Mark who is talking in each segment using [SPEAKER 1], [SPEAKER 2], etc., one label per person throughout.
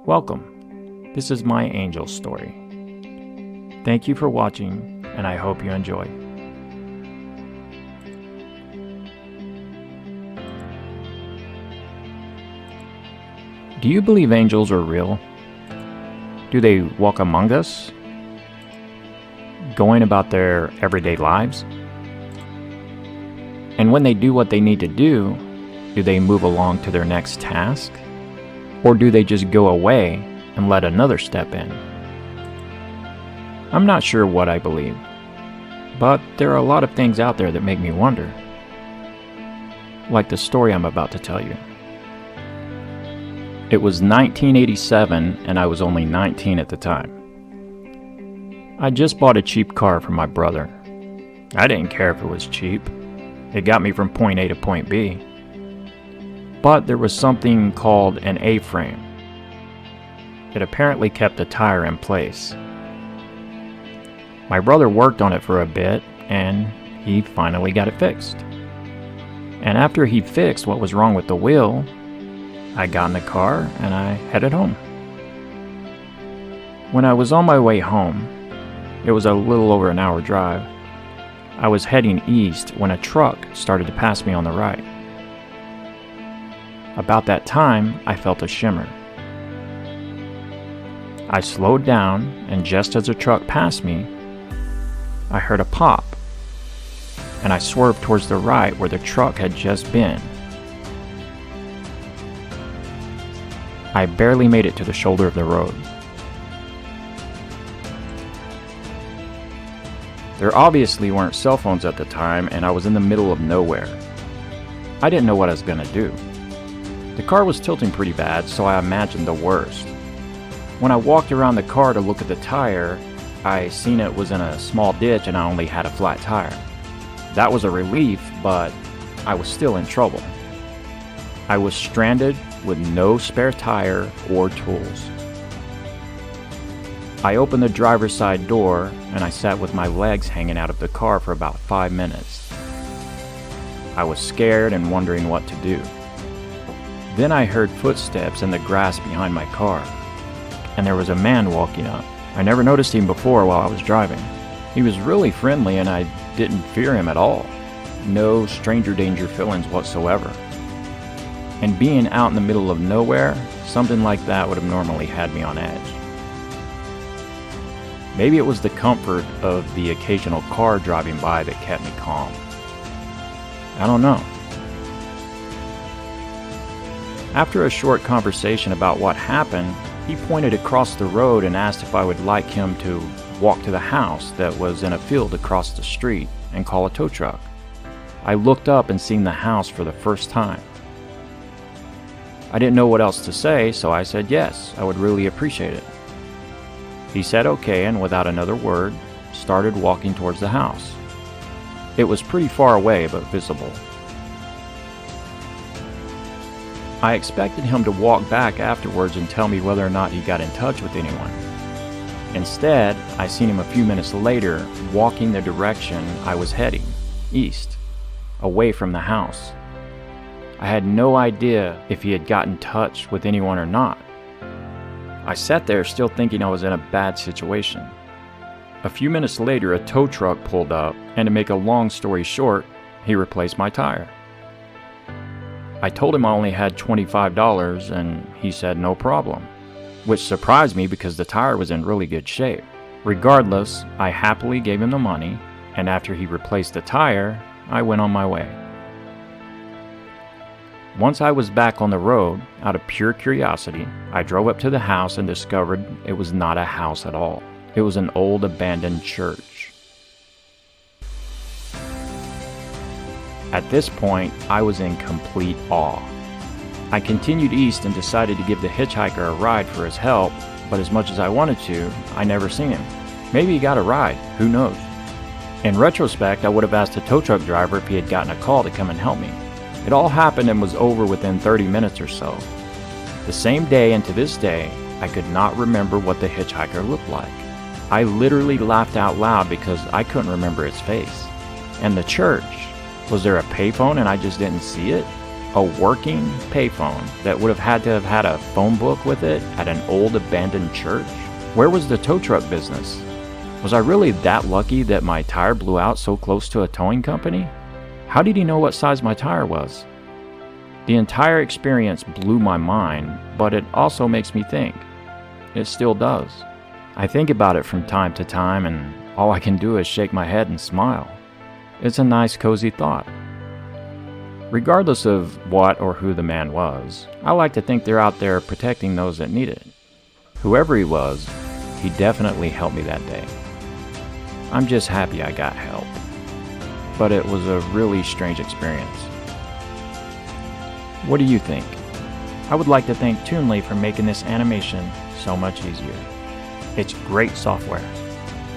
[SPEAKER 1] Welcome. This is my angel story. Thank you for watching, and I hope you enjoy. Do you believe angels are real? Do they walk among us, going about their everyday lives? And when they do what they need to do they move along to their next task? Or do they just go away and let another step in? I'm not sure what I believe, but there are a lot of things out there that make me wonder. Like the story I'm about to tell you. It was 1987 and I was only 19 at the time. I just bought a cheap car for my brother. I didn't care if it was cheap. It got me from point A to point B. But there was something called an A-frame. It apparently kept the tire in place. My brother worked on it for a bit and he finally got it fixed. And after he fixed what was wrong with the wheel, I got in the car and I headed home. When I was on my way home, it was a little over an hour drive. I was heading east when a truck started to pass me on the right. About that time, I felt a shimmer. I slowed down, and just as the truck passed me, I heard a pop, and I swerved towards the right where the truck had just been. I barely made it to the shoulder of the road. There obviously weren't cell phones at the time, and I was in the middle of nowhere. I didn't know what I was going to do. The car was tilting pretty bad, so I imagined the worst. When I walked around the car to look at the tire, I seen it was in a small ditch and I only had a flat tire. That was a relief, but I was still in trouble. I was stranded with no spare tire or tools. I opened the driver's side door and I sat with my legs hanging out of the car for about 5 minutes. I was scared and wondering what to do. Then I heard footsteps in the grass behind my car, and there was a man walking up. I never noticed him before while I was driving. He was really friendly and I didn't fear him at all. No stranger danger feelings whatsoever. And being out in the middle of nowhere, something like that would have normally had me on edge. Maybe it was the comfort of the occasional car driving by that kept me calm. I don't know. After a short conversation about what happened, he pointed across the road and asked if I would like him to walk to the house that was in a field across the street and call a tow truck. I looked up and seen the house for the first time. I didn't know what else to say, so I said yes, I would really appreciate it. He said okay, and without another word, started walking towards the house. It was pretty far away, but visible. I expected him to walk back afterwards and tell me whether or not he got in touch with anyone. Instead, I seen him a few minutes later walking the direction I was heading, east, away from the house. I had no idea if he had gotten in touch with anyone or not. I sat there still thinking I was in a bad situation. A few minutes later, a tow truck pulled up, and to make a long story short, he replaced my tire. I told him I only had $25 and he said no problem, which surprised me because the tire was in really good shape. Regardless, I happily gave him the money, and after he replaced the tire, I went on my way. Once I was back on the road, out of pure curiosity, I drove up to the house and discovered it was not a house at all. It was an old abandoned church. At this point, I was in complete awe. I continued east and decided to give the hitchhiker a ride for his help, but as much as I wanted to, I never seen him. Maybe he got a ride, who knows? In retrospect, I would have asked the tow truck driver if he had gotten a call to come and help me. It all happened and was over within 30 minutes or so. The same day and to this day, I could not remember what the hitchhiker looked like. I literally laughed out loud because I couldn't remember his face. And the church, was there a payphone and I just didn't see it? A working payphone that would have had a phone book with it at an old abandoned church? Where was the tow truck business? Was I really that lucky that my tire blew out so close to a towing company? How did he know what size my tire was? The entire experience blew my mind, but it also makes me think. It still does. I think about it from time to time, and all I can do is shake my head and smile. It's a nice, cozy thought. Regardless of what or who the man was, I like to think they're out there protecting those that need it. Whoever he was, he definitely helped me that day. I'm just happy I got help. But it was a really strange experience. What do you think? I would like to thank Toonly for making this animation so much easier. It's great software.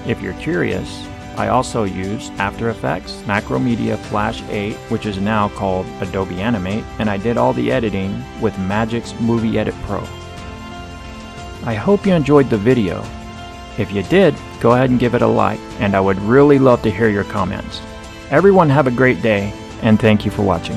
[SPEAKER 1] If you're curious, I also use After Effects, Macromedia Flash 8, which is now called Adobe Animate, and I did all the editing with Magic's Movie Edit Pro. I hope you enjoyed the video. If you did, go ahead and give it a like, and I would really love to hear your comments. Everyone have a great day, and thank you for watching.